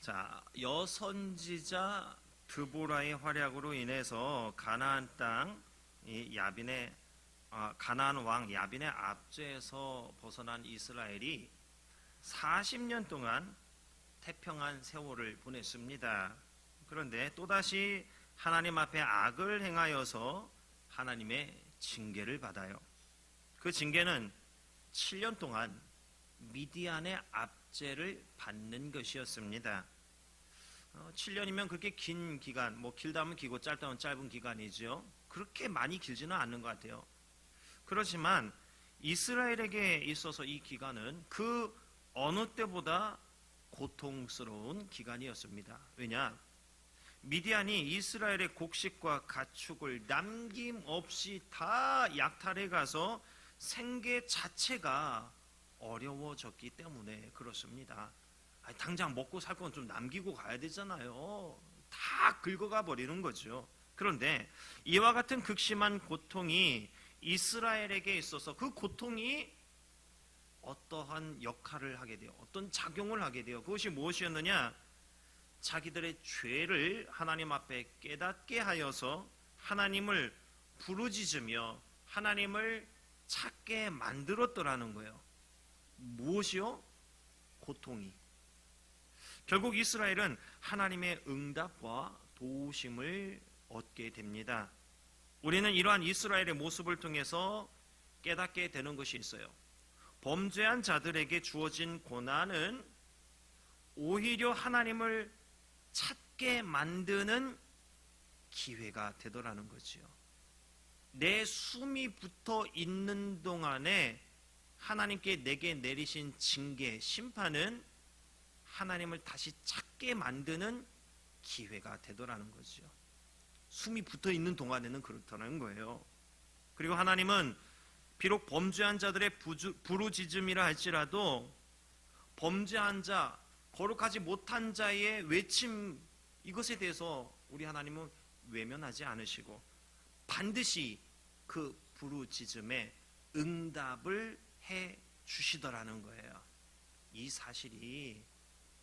자, 여선지자 드보라의 활약으로 인해서 가나안 땅 가나안 왕 야빈의 압제에서 벗어난 이스라엘이 40년 동안 태평한 세월을 보냈습니다. 그런데 또다시 하나님 앞에 악을 행하여서 하나님의 징계를 받아요. 그 징계는 7년 동안 미디안의 압제를 받는 것이었습니다. 7년이면 그렇게 긴 기간, 길다면 기고 짧다면 짧은 기간이죠. 그렇게 많이 길지는 않는 것 같아요. 그렇지만 이스라엘에게 있어서 이 기간은 그 어느 때보다 고통스러운 기간이었습니다. 왜냐? 미디안이 이스라엘의 곡식과 가축을 남김없이 다 약탈해 가서 생계 자체가 어려워졌기 때문에 그렇습니다. 당장 먹고 살 건 좀 남기고 가야 되잖아요. 다 긁어가 버리는 거죠. 그런데 이와 같은 극심한 고통이 이스라엘에게 있어서 그 고통이 어떠한 역할을 하게 돼요. 어떤 작용을 하게 돼요. 그것이 무엇이었느냐? 자기들의 죄를 하나님 앞에 깨닫게 하여서 하나님을 부르짖으며 하나님을 찾게 만들었더라는 거예요. 무엇이요? 고통이. 결국 이스라엘은 하나님의 응답과 도우심을 얻게 됩니다. 우리는 이러한 이스라엘의 모습을 통해서 깨닫게 되는 것이 있어요. 범죄한 자들에게 주어진 고난은 오히려 하나님을 찾게 만드는 기회가 되더라는 거지요. 내 숨이 붙어 있는 동안에 하나님께 내게 내리신 징계, 심판은 하나님을 다시 찾게 만드는 기회가 되더라는 거죠. 숨이 붙어 있는 동안에는 그렇다는 거예요. 그리고 하나님은 비록 범죄한 자들의 부르짖음이라 할지라도 범죄한 자, 거룩하지 못한 자의 외침, 이것에 대해서 우리 하나님은 외면하지 않으시고 반드시 그 부르짖음에 응답을 해 주시더라는 거예요. 이 사실이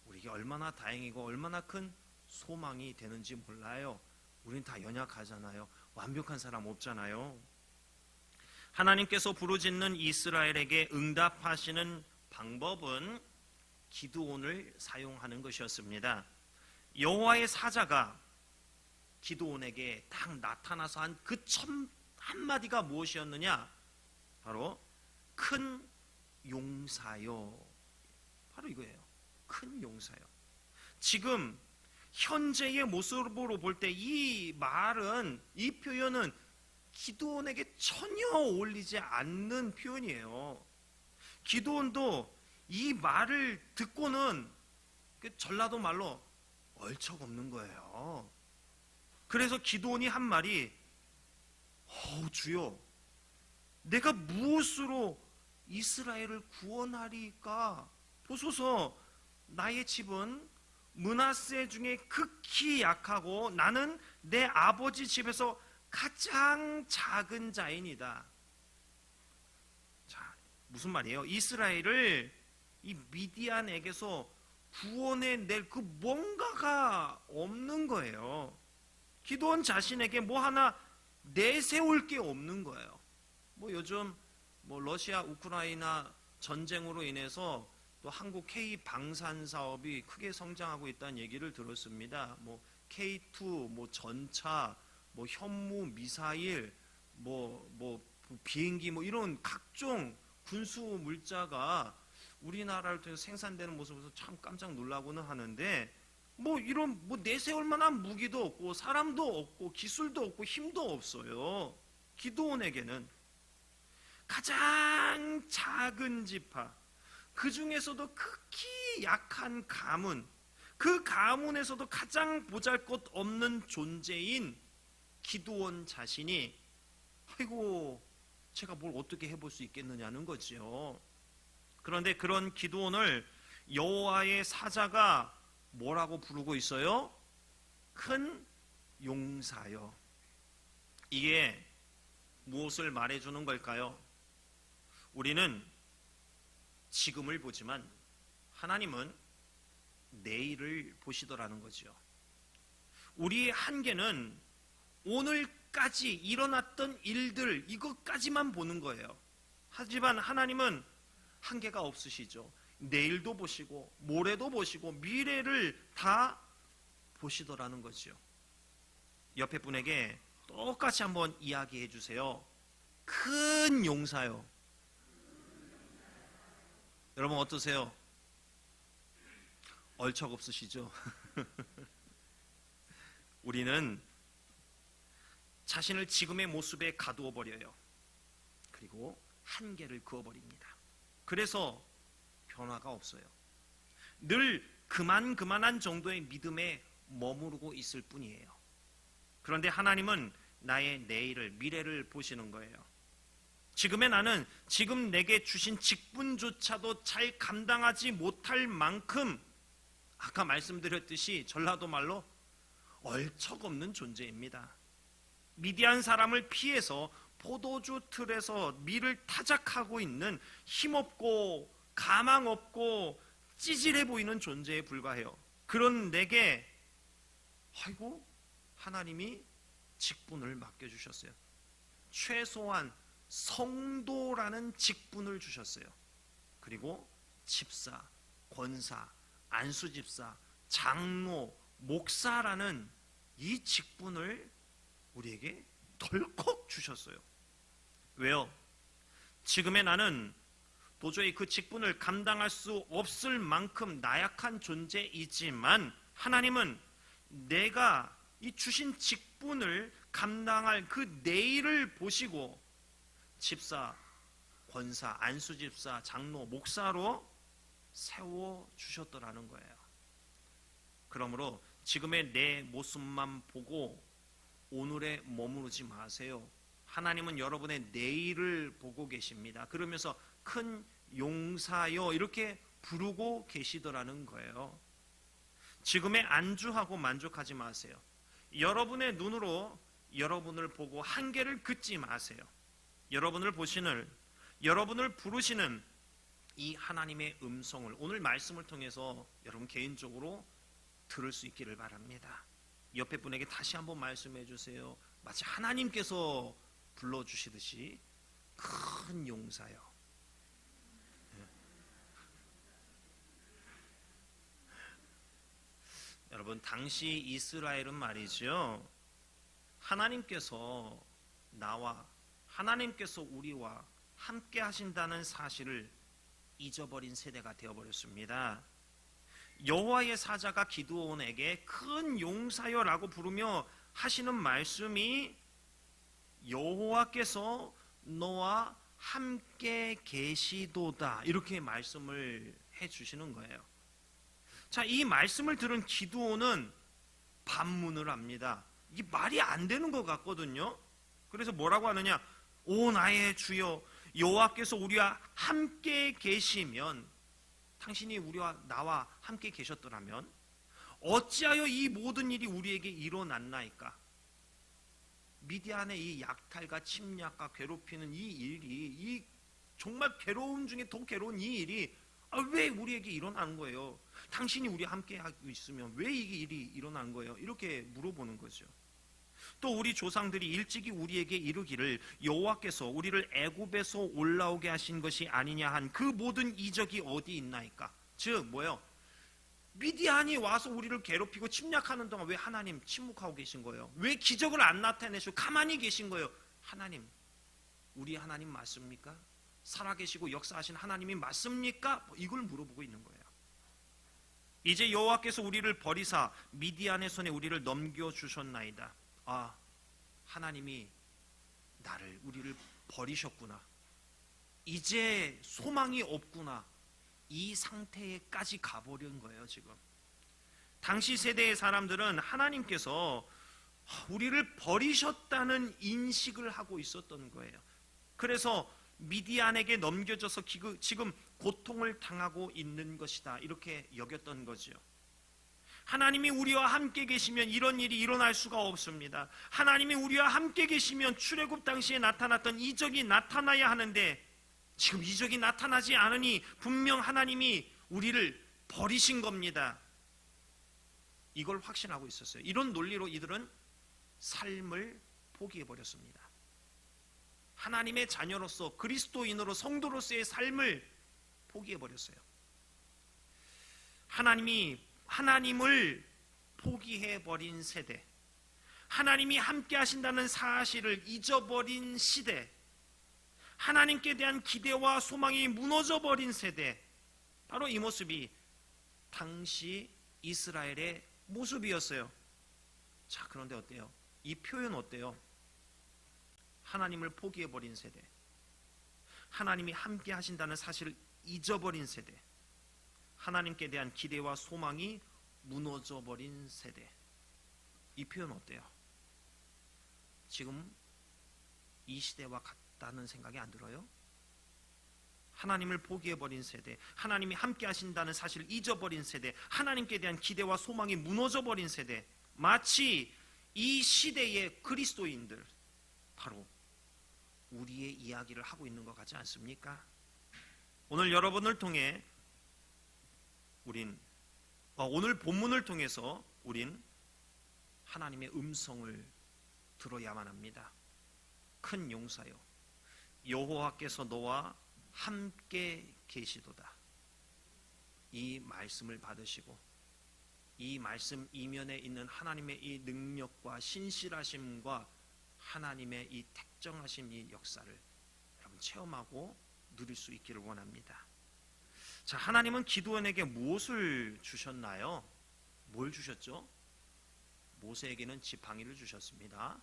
우리에게 얼마나 다행이고 얼마나 큰 소망이 되는지 몰라요. 우리는 다 연약하잖아요. 완벽한 사람 없잖아요. 하나님께서 부르짖는 이스라엘에게 응답하시는 방법은 기드온을 사용하는 것이었습니다. 여호와의 사자가 기드온에게 딱 나타나서 한 그 첫 한마디가 무엇이었느냐? 바로 큰 용사요. 바로 이거예요. 큰 용사요. 지금 현재의 모습으로 볼 때 이 말은, 이 표현은 기드온에게 전혀 어울리지 않는 표현이에요. 기드온도 이 말을 듣고는 전라도 말로 얼척없는 거예요. 그래서 기드온이 한 말이 주여, 내가 무엇으로 이스라엘을 구원하리까? 보소서, 나의 집은 므낫세 중에 극히 약하고 나는 내 아버지 집에서 가장 작은 자이니다. 자, 무슨 말이에요? 이스라엘을 이 미디안에게서 구원해낼 그 뭔가가 없는 거예요. 기드온 자신에게 뭐 하나 내세울 게 없는 거예요. 요즘 러시아 우크라이나 전쟁으로 인해서 또 한국 K 방산 사업이 크게 성장하고 있다는 얘기를 들었습니다. K2, 전차, 현무 미사일, 비행기, 이런 각종 군수 물자가 우리나라를 통해서 생산되는 모습에서 참 깜짝 놀라고는 하는데, 이런 내세울 만한 무기도 없고 사람도 없고 기술도 없고 힘도 없어요. 기드온에게는 가장 작은 지파, 그 중에서도 극히 약한 가문, 그 가문에서도 가장 보잘것없는 존재인 기드온 자신이 아이고, 제가 뭘 어떻게 해볼 수 있겠느냐는 거죠. 그런데 그런 기드온을 여호와의 사자가 뭐라고 부르고 있어요? 큰 용사요. 이게 무엇을 말해주는 걸까요? 우리는 지금을 보지만 하나님은 내일을 보시더라는 거죠. 우리의 한계는 오늘까지 일어났던 일들 이것까지만 보는 거예요. 하지만 하나님은 한계가 없으시죠. 내일도 보시고 모레도 보시고 미래를 다 보시더라는 거죠. 옆에 분에게 똑같이 한번 이야기해 주세요. 큰 용사요. 여러분 어떠세요? 얼척 없으시죠? 우리는 자신을 지금의 모습에 가두어 버려요. 그리고 한계를 그어버립니다. 그래서 변화가 없어요. 늘 그만한 정도의 믿음에 머무르고 있을 뿐이에요. 그런데 하나님은 나의 내일을, 미래를 보시는 거예요. 지금의 나는 지금 내게 주신 직분조차도 잘 감당하지 못할 만큼 아까 말씀드렸듯이 전라도 말로 얼척없는 존재입니다. 미디안 사람을 피해서 포도주 틀에서 밀을 타작하고 있는 힘없고 가망 없고 찌질해 보이는 존재에 불과해요. 그런 내게 아이고 하나님이 직분을 맡겨주셨어요. 최소한 성도라는 직분을 주셨어요. 그리고 집사, 권사, 안수집사, 장로, 목사라는 이 직분을 우리에게 덜컥 주셨어요. 왜요? 지금의 나는 도저히 그 직분을 감당할 수 없을 만큼 나약한 존재이지만 하나님은 내가 이 주신 직분을 감당할 그 내일을 보시고 집사, 권사, 안수집사, 장로, 목사로 세워주셨더라는 거예요. 그러므로 지금의 내 모습만 보고 오늘에 머무르지 마세요. 하나님은 여러분의 내일을 보고 계십니다. 그러면서 큰 용사여 이렇게 부르고 계시더라는 거예요. 지금에 안주하고 만족하지 마세요. 여러분의 눈으로 여러분을 보고 한계를 긋지 마세요. 여러분을 부르시는 이 하나님의 음성을 오늘 말씀을 통해서 여러분 개인적으로 들을 수 있기를 바랍니다. 옆에 분에게 다시 한번 말씀해 주세요. 마치 하나님께서 불러주시듯이 큰 용사요. 여러분 당시 이스라엘은 말이죠. 하나님께서 우리와 함께 하신다는 사실을 잊어버린 세대가 되어버렸습니다. 여호와의 사자가 기드온에게 큰 용사여라고 부르며 하시는 말씀이 여호와께서 너와 함께 계시도다 이렇게 말씀을 해주시는 거예요. 자, 이 말씀을 들은 기드온은 반문을 합니다. 이게 말이 안 되는 것 같거든요. 그래서 뭐라고 하느냐? 오 나의 주여 여호와께서 우리와 함께 계시면 당신이 우리와 나와 함께 계셨더라면 어찌하여 이 모든 일이 우리에게 일어났나이까? 미디안의 이 약탈과 침략과 괴롭히는 이 일이 이 정말 괴로움 중에 더 괴로운 이 일이 왜 우리에게 일어나는 거예요? 당신이 우리와 함께 하고 있으면 왜 이게 일이 일어난 거예요? 이렇게 물어보는 거죠. 또 우리 조상들이 일찍이 우리에게 이르기를 여호와께서 우리를 애굽에서 올라오게 하신 것이 아니냐 한 그 모든 이적이 어디 있나이까? 즉 뭐예요? 미디안이 와서 우리를 괴롭히고 침략하는 동안 왜 하나님 침묵하고 계신 거예요? 왜 기적을 안 나타내시고 가만히 계신 거예요? 하나님, 우리 하나님 맞습니까? 살아계시고 역사하신 하나님이 맞습니까? 이걸 물어보고 있는 거예요. 이제 여호와께서 우리를 버리사 미디안의 손에 우리를 넘겨주셨나이다. 아, 하나님이 우리를 버리셨구나. 이제 소망이 없구나. 이 상태에까지 가버린 거예요. 지금 당시 세대의 사람들은 하나님께서 우리를 버리셨다는 인식을 하고 있었던 거예요. 그래서 미디안에게 넘겨져서 지금 고통을 당하고 있는 것이다 이렇게 여겼던 거죠. 하나님이 우리와 함께 계시면 이런 일이 일어날 수가 없습니다. 하나님이 우리와 함께 계시면 출애굽 당시에 나타났던 이적이 나타나야 하는데 지금 이적이 나타나지 않으니 분명 하나님이 우리를 버리신 겁니다. 이걸 확신하고 있었어요. 이런 논리로 이들은 삶을 포기해버렸습니다. 하나님의 자녀로서, 그리스도인으로, 성도로서의 삶을 포기해버렸어요. 하나님을 포기해버린 세대, 하나님이 함께 하신다는 사실을 잊어버린 시대, 하나님께 대한 기대와 소망이 무너져버린 세대, 바로 이 모습이 당시 이스라엘의 모습이었어요. 자, 그런데 어때요? 이 표현 어때요? 하나님을 포기해버린 세대, 하나님이 함께 하신다는 사실을 잊어버린 세대, 하나님께 대한 기대와 소망이 무너져버린 세대. 이 표현 어때요? 지금 이 시대와 같다는 생각이 안 들어요? 하나님을 포기해버린 세대, 하나님이 함께 하신다는 사실을 잊어버린 세대, 하나님께 대한 기대와 소망이 무너져버린 세대, 마치 이 시대의 그리스도인들, 바로 우리의 이야기를 하고 있는 것 같지 않습니까? 오늘 여러분을 통해 오늘 본문을 통해서 우린 하나님의 음성을 들어야만 합니다. 큰 용사여, 여호와께서 너와 함께 계시도다. 이 말씀을 받으시고 이 말씀 이면에 있는 하나님의 이 능력과 신실하심과 하나님의 이 택정하심, 이 역사를 여러분 체험하고 누릴 수 있기를 원합니다. 자, 하나님은 기드온에게 무엇을 주셨나요? 뭘 주셨죠? 모세에게는 지팡이를 주셨습니다.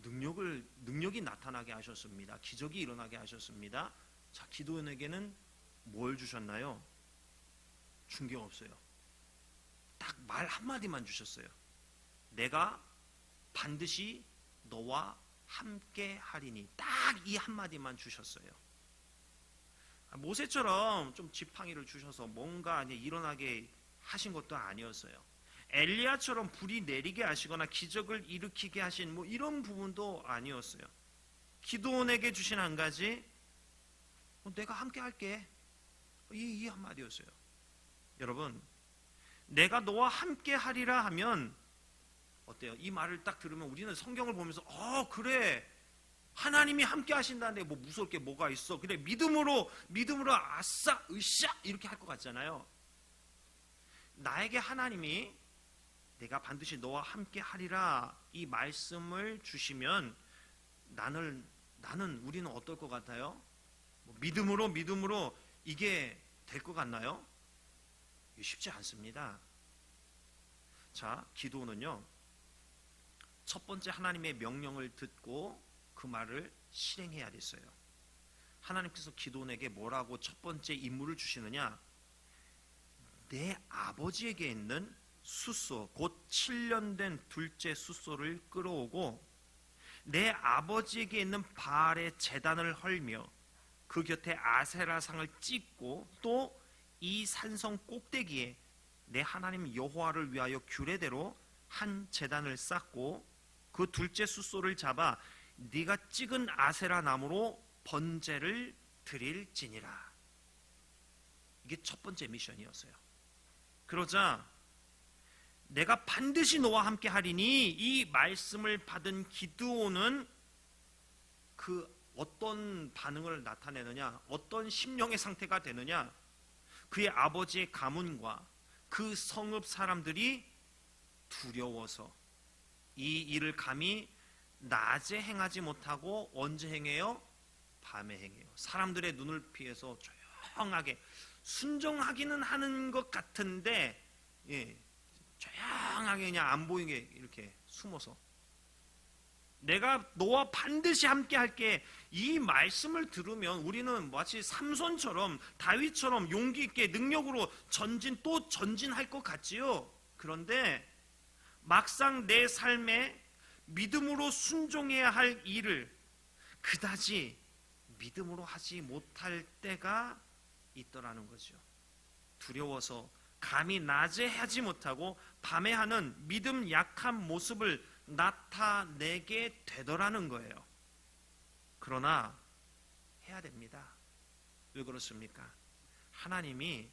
능력이 나타나게 하셨습니다. 기적이 일어나게 하셨습니다. 자, 기드온에게는 뭘 주셨나요? 준 게 없어요. 딱 말 한마디만 주셨어요. 내가 반드시 너와 함께 하리니. 딱 이 한마디만 주셨어요. 모세처럼 좀 지팡이를 주셔서 뭔가 일어나게 하신 것도 아니었어요. 엘리야처럼 불이 내리게 하시거나 기적을 일으키게 하신 이런 부분도 아니었어요. 기드온에게 주신 한 가지, 내가 함께 할게, 이 한마디였어요. 여러분, 내가 너와 함께 하리라 하면 어때요? 이 말을 딱 들으면 우리는 성경을 보면서 그래, 하나님이 함께 하신다는데 무서울 게 뭐가 있어, 그래, 믿음으로 아싸 으쌰 이렇게 할 것 같잖아요. 나에게 하나님이 내가 반드시 너와 함께 하리라 이 말씀을 주시면 우리는 어떨 것 같아요? 믿음으로 이게 될 것 같나요? 쉽지 않습니다. 자, 기도는요, 첫 번째 하나님의 명령을 듣고 그 말을 실행해야 됐어요. 하나님께서 기드온에게 뭐라고 첫 번째 임무를 주시느냐? 내 아버지에게 있는 숫소, 곧 7년 된 둘째 숫소를 끌어오고 내 아버지에게 있는 바알의 제단을 헐며 그 곁에 아세라상을 찍고 또 이 산성 꼭대기에 내 하나님 여호와를 위하여 규례대로 한 제단을 쌓고 그 둘째 숫소를 잡아 네가 찍은 아세라 나무로 번제를 드릴지니라. 이게 첫 번째 미션이었어요. 그러자 내가 반드시 너와 함께 하리니 이 말씀을 받은 기드온은 그 어떤 반응을 나타내느냐, 어떤 심령의 상태가 되느냐, 그의 아버지의 가문과 그 성읍 사람들이 두려워서 이 일을 감히 낮에 행하지 못하고 언제 행해요? 밤에 행해요. 사람들의 눈을 피해서 조용하게, 순종하기는 하는 것 같은데 조용하게 그냥 안 보이게 이렇게 숨어서, 내가 너와 반드시 함께 할게, 이 말씀을 들으면 우리는 마치 삼손처럼, 다윗처럼 용기 있게 능력으로 전진할 것 같지요. 그런데 막상 내 삶에 믿음으로 순종해야 할 일을 그다지 믿음으로 하지 못할 때가 있더라는 거죠. 두려워서 감히 낮에 하지 못하고 밤에 하는 믿음 약한 모습을 나타내게 되더라는 거예요. 그러나 해야 됩니다. 왜 그렇습니까? 하나님이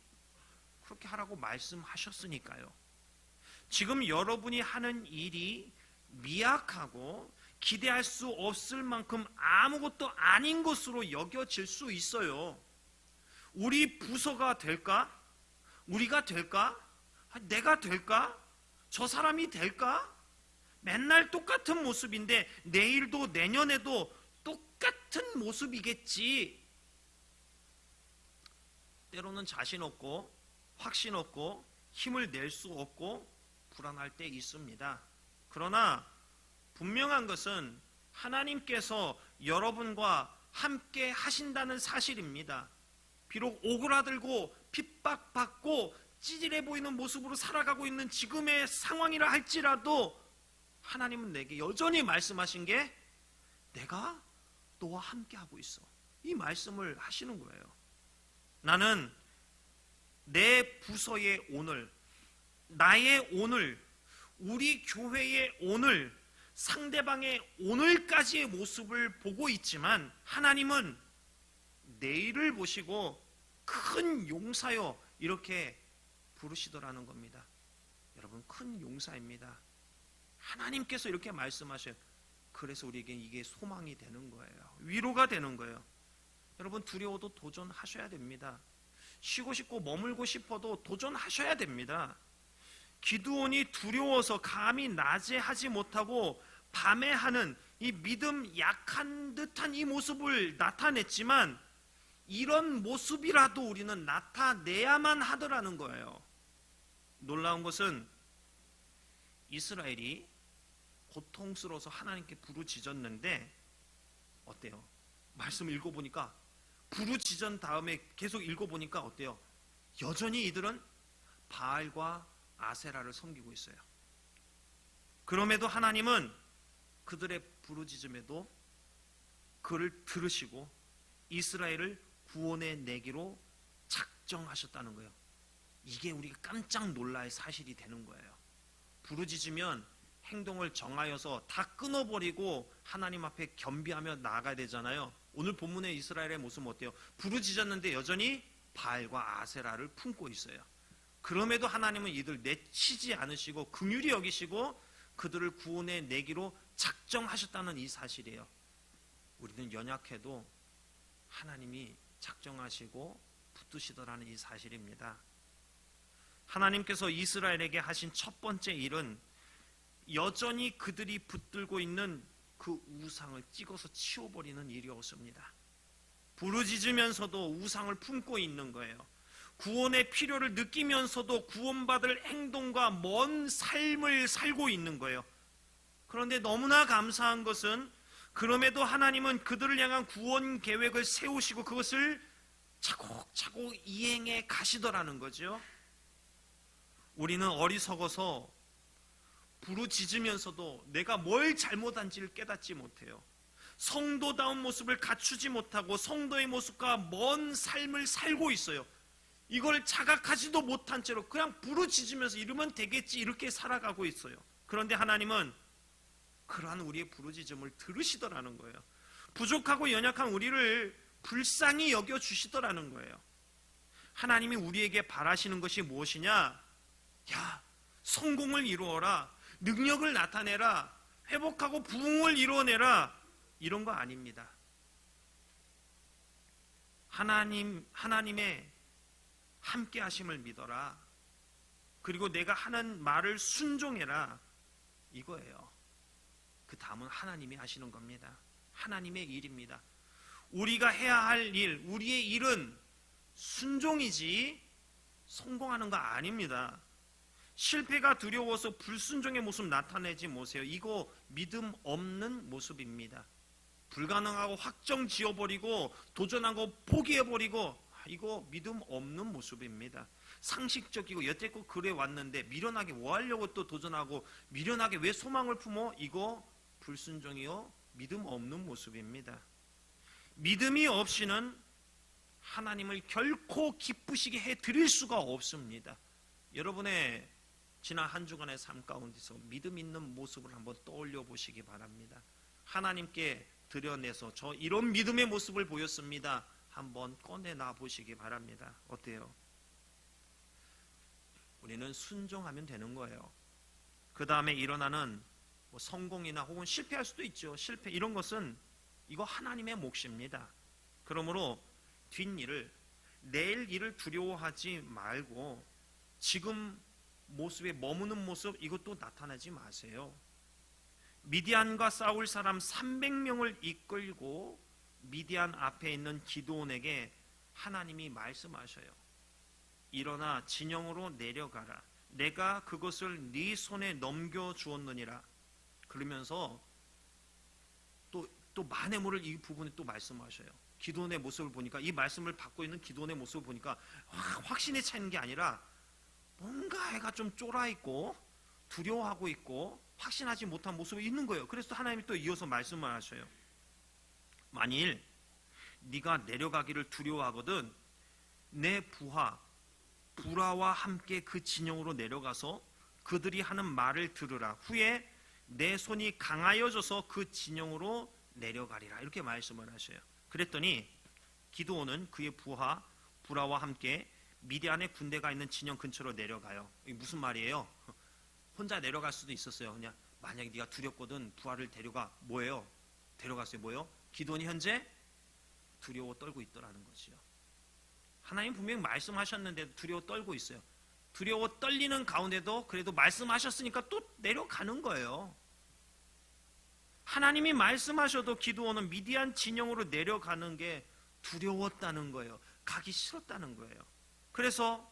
그렇게 하라고 말씀하셨으니까요. 지금 여러분이 하는 일이 미약하고 기대할 수 없을 만큼 아무것도 아닌 것으로 여겨질 수 있어요. 우리 부서가 될까? 우리가 될까? 내가 될까? 저 사람이 될까? 맨날 똑같은 모습인데 내일도 내년에도 똑같은 모습이겠지. 때로는 자신 없고 확신 없고 힘을 낼 수 없고 불안할 때 있습니다. 그러나 분명한 것은 하나님께서 여러분과 함께 하신다는 사실입니다. 비록 오그라들고 핍박받고 찌질해 보이는 모습으로 살아가고 있는 지금의 상황이라 할지라도 하나님은 내게 여전히 말씀하신 게 내가 너와 함께 하고 있어. 이 말씀을 하시는 거예요. 나는 내 부서의 오늘, 나의 오늘, 우리 교회의 오늘, 상대방의 오늘까지의 모습을 보고 있지만 하나님은 내일을 보시고 큰 용사여 이렇게 부르시더라는 겁니다. 여러분, 큰 용사입니다. 하나님께서 이렇게 말씀하셔요. 그래서 우리에게 이게 소망이 되는 거예요. 위로가 되는 거예요. 여러분, 두려워도 도전하셔야 됩니다. 쉬고 싶고 머물고 싶어도 도전하셔야 됩니다. 기드온이 두려워서 감히 낮에 하지 못하고 밤에 하는 이 믿음 약한 듯한 이 모습을 나타냈지만 이런 모습이라도 우리는 나타내야만 하더라는 거예요. 놀라운 것은 이스라엘이 고통스러워서 하나님께 부르짖었는데 어때요? 말씀 읽어보니까 부르짖은 다음에 계속 읽어보니까 어때요? 여전히 이들은 바알과 아세라를 섬기고 있어요. 그럼에도 하나님은 그들의 부르짖음에도 그를 들으시고 이스라엘을 구원해 내기로 작정하셨다는 거예요. 이게 우리가 깜짝 놀랄 사실이 되는 거예요. 부르짖으면 행동을 정하여서 다 끊어버리고 하나님 앞에 겸비하며 나아가야 되잖아요. 오늘 본문의 이스라엘의 모습은 어때요? 부르짖었는데 여전히 바알과 아세라를 품고 있어요. 그럼에도 하나님은 이들 내치지 않으시고 긍휼히 여기시고 그들을 구원해 내기로 작정하셨다는 이 사실이에요. 우리는 연약해도 하나님이 작정하시고 붙드시더라는 이 사실입니다. 하나님께서 이스라엘에게 하신 첫 번째 일은 여전히 그들이 붙들고 있는 그 우상을 찍어서 치워버리는 일이었습니다. 부르짖으면서도 우상을 품고 있는 거예요. 구원의 필요를 느끼면서도 구원받을 행동과 먼 삶을 살고 있는 거예요. 그런데 너무나 감사한 것은 그럼에도 하나님은 그들을 향한 구원 계획을 세우시고 그것을 차곡차곡 이행해 가시더라는 거죠. 우리는 어리석어서 부르짖으면서도 내가 뭘 잘못한지를 깨닫지 못해요. 성도다운 모습을 갖추지 못하고 성도의 모습과 먼 삶을 살고 있어요. 이걸 자각하지도 못한 채로 그냥 부르짖으면서 이러면 되겠지 이렇게 살아가고 있어요. 그런데 하나님은 그러한 우리의 부르짖음을 들으시더라는 거예요. 부족하고 연약한 우리를 불쌍히 여겨주시더라는 거예요. 하나님이 우리에게 바라시는 것이 무엇이냐? 야, 성공을 이루어라, 능력을 나타내라, 회복하고 부흥을 이루어내라, 이런 거 아닙니다. 하나님의 함께 하심을 믿어라. 그리고 내가 하는 말을 순종해라. 이거예요. 그 다음은 하나님이 하시는 겁니다. 하나님의 일입니다. 우리가 해야 할 일, 우리의 일은 순종이지 성공하는 거 아닙니다. 실패가 두려워서 불순종의 모습 나타내지 마세요. 이거 믿음 없는 모습입니다. 불가능하고 확정 지어버리고 도전하고 포기해버리고 이거 믿음 없는 모습입니다. 상식적이고 여태껏 그래 왔는데 미련하게 뭐 하려고 또 도전하고 미련하게 왜 소망을 품어? 이거 불순종이요 믿음 없는 모습입니다. 믿음이 없이는 하나님을 결코 기쁘시게 해드릴 수가 없습니다. 여러분의 지난 한 주간의 삶 가운데서 믿음 있는 모습을 한번 떠올려 보시기 바랍니다. 하나님께 드려내서 저 이런 믿음의 모습을 보였습니다. 한번 꺼내놔 보시기 바랍니다. 어때요? 우리는 순종하면 되는 거예요. 그 다음에 일어나는 뭐 성공이나 혹은 실패할 수도 있죠. 실패 이런 것은 이거 하나님의 몫입니다. 그러므로 뒷일을, 내일 일을 두려워하지 말고 지금 모습에 머무는 모습 이것도 나타나지 마세요. 미디안과 싸울 사람 300명을 이끌고 미디안 앞에 있는 기드온에게 하나님이 말씀하셔요. 일어나 진영으로 내려가라. 내가 그것을 네 손에 넘겨주었느니라. 그러면서 또 마네모를 이 부분에 또 말씀하셔요. 기드온의 모습을 보니까, 이 말씀을 받고 있는 기드온의 모습을 보니까 확신에 차는 게 아니라 뭔가 애가 좀 쫄아있고 두려워하고 있고 확신하지 못한 모습이 있는 거예요. 그래서 하나님이 또 이어서 말씀을 하셔요. 만일 네가 내려가기를 두려워하거든 내 부하 부라와 함께 그 진영으로 내려가서 그들이 하는 말을 들으라. 후에 내 손이 강하여져서 그 진영으로 내려가리라. 이렇게 말씀을 하셔요. 그랬더니 기드온은 그의 부하 부라와 함께 미디안의 군대가 있는 진영 근처로 내려가요. 이게 무슨 말이에요? 혼자 내려갈 수도 있었어요. 그냥 만약에 네가 두렵거든 부하를 데려가. 뭐예요? 데려갔어요. 뭐예요? 기드온이 현재 두려워 떨고 있더라는 거지요. 하나님 분명히 말씀하셨는데도 두려워 떨고 있어요. 두려워 떨리는 가운데도 그래도 말씀하셨으니까 또 내려가는 거예요. 하나님이 말씀하셔도 기드온은 미디안 진영으로 내려가는 게 두려웠다는 거예요. 가기 싫었다는 거예요. 그래서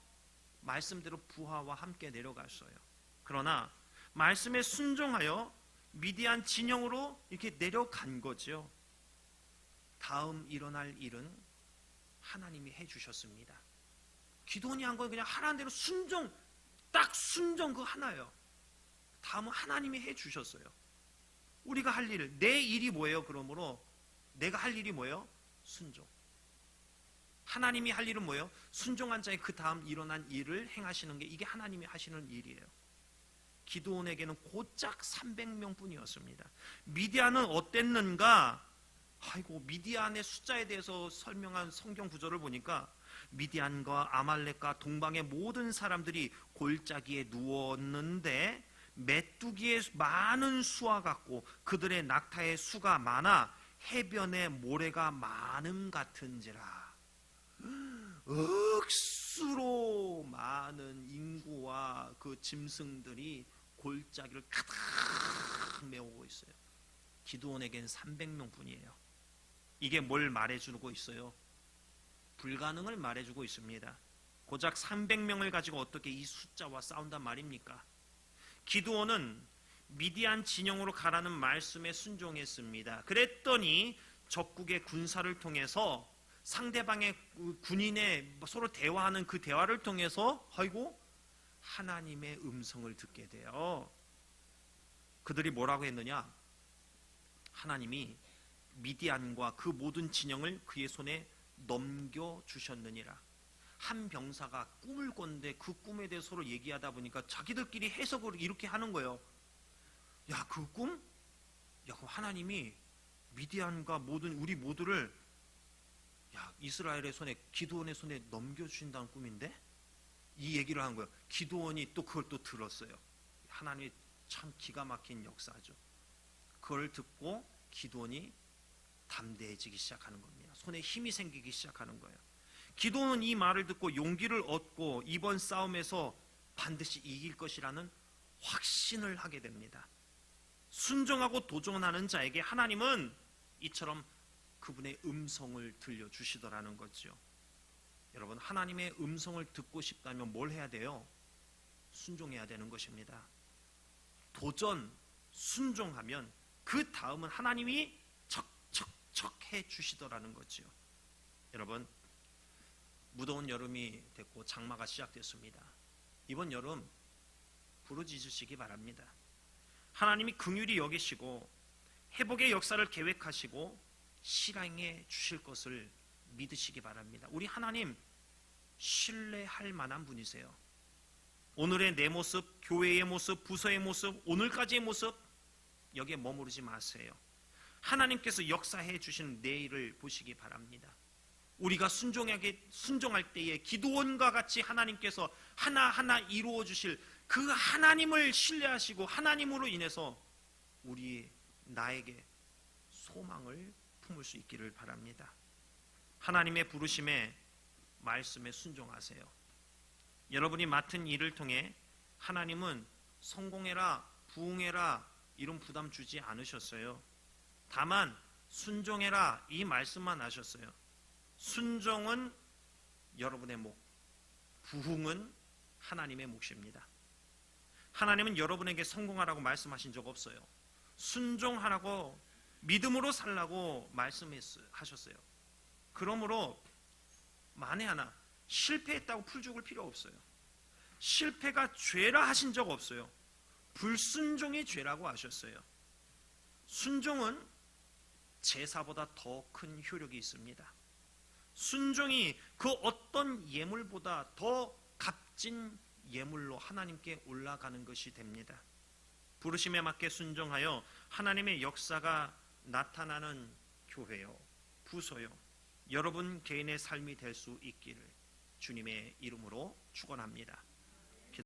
말씀대로 부하와 함께 내려갔어요. 그러나 말씀에 순종하여 미디안 진영으로 이렇게 내려간 거죠. 다음 일어날 일은 하나님이 해주셨습니다. 기드온이 한 건 그냥 하라는 대로 순종, 딱 순종 그 하나예요. 다음은 하나님이 해주셨어요. 우리가 할 일, 내 일이 뭐예요? 그러므로 내가 할 일이 뭐예요? 순종. 하나님이 할 일은 뭐예요? 순종한 자의 그 다음 일어난 일을 행하시는 게 이게 하나님이 하시는 일이에요. 기드온에게는 고작 300명 뿐이었습니다. 미디안은 어땠는가? 아이고, 미디안의 숫자에 대해서 설명한 성경 구절을 보니까 미디안과 아말렉과 동방의 모든 사람들이 골짜기에 누웠는데 메뚜기의 많은 수와 같고 그들의 낙타의 수가 많아 해변의 모래가 많음 같은지라. 억수로 많은 인구와 그 짐승들이 골짜기를 가득 메우고 있어요. 기드온에겐 300명 뿐이에요. 이게 뭘 말해주고 있어요? 불가능을 말해주고 있습니다. 고작 300명을 가지고 어떻게 이 숫자와 싸운단 말입니까? 기드온은 미디안 진영으로 가라는 말씀에 순종했습니다. 그랬더니 적국의 군사를 통해서 상대방의 군인의 서로 대화하는 그 대화를 통해서 아이고 하나님의 음성을 듣게 돼요. 그들이 뭐라고 했느냐? 하나님이 미디안과 그 모든 진영을 그의 손에 넘겨주셨느니라. 한 병사가 꿈을 꿨는데 그 꿈에 대해서 서로 얘기하다 보니까 자기들끼리 해석을 이렇게 하는 거예요. 야, 그 꿈? 야, 그럼 하나님이 미디안과 모든 우리 모두를 이스라엘의 손에, 기드온의 손에 넘겨주신다는 꿈인데? 이 얘기를 하는 거예요. 기드온이 또 그걸 또 들었어요. 하나님이 참 기가 막힌 역사죠. 그걸 듣고 기드온이 담대해지기 시작하는 겁니다. 손에 힘이 생기기 시작하는 거예요. 기드온은 이 말을 듣고 용기를 얻고 이번 싸움에서 반드시 이길 것이라는 확신을 하게 됩니다. 순종하고 도전하는 자에게 하나님은 이처럼 그분의 음성을 들려주시더라는 거죠. 여러분, 하나님의 음성을 듣고 싶다면 뭘 해야 돼요? 순종해야 되는 것입니다. 도전, 순종하면 그 다음은 하나님이 척척척 해주시더라는 거죠. 여러분, 무더운 여름이 됐고 장마가 시작됐습니다. 이번 여름 부르짖으시기 바랍니다. 하나님이 긍휼히 여기시고 회복의 역사를 계획하시고 실행해 주실 것을 믿으시기 바랍니다. 우리 하나님 신뢰할 만한 분이세요. 오늘의 내 모습, 교회의 모습, 부서의 모습, 오늘까지의 모습 여기에 머무르지 마세요. 하나님께서 역사해 주신 내일을 보시기 바랍니다. 우리가 순종할 때에 기드온과 같이 하나님께서 하나하나 이루어 주실 그 하나님을 신뢰하시고 하나님으로 인해서 나에게 소망을 품을 수 있기를 바랍니다. 하나님의 부르심에 말씀에 순종하세요. 여러분이 맡은 일을 통해 하나님은 성공해라, 부흥해라 이런 부담 주지 않으셨어요. 다만 순종해라 이 말씀만 하셨어요. 순종은 여러분의 목, 부흥은 하나님의 몫입니다. 하나님은 여러분에게 성공하라고 말씀하신 적 없어요. 순종하라고, 믿음으로 살라고 말씀하셨어요. 그러므로 만에 하나 실패했다고 풀 죽을 필요 없어요. 실패가 죄라 하신 적 없어요. 불순종이 죄라고 하셨어요. 순종은 제사보다 더 큰 효력이 있습니다. 순종이 그 어떤 예물보다 더 값진 예물로 하나님께 올라가는 것이 됩니다. 부르심에 맞게 순종하여 하나님의 역사가 나타나는 교회요, 부서요, 여러분 개인의 삶이 될 수 있기를 주님의 이름으로 축원합니다.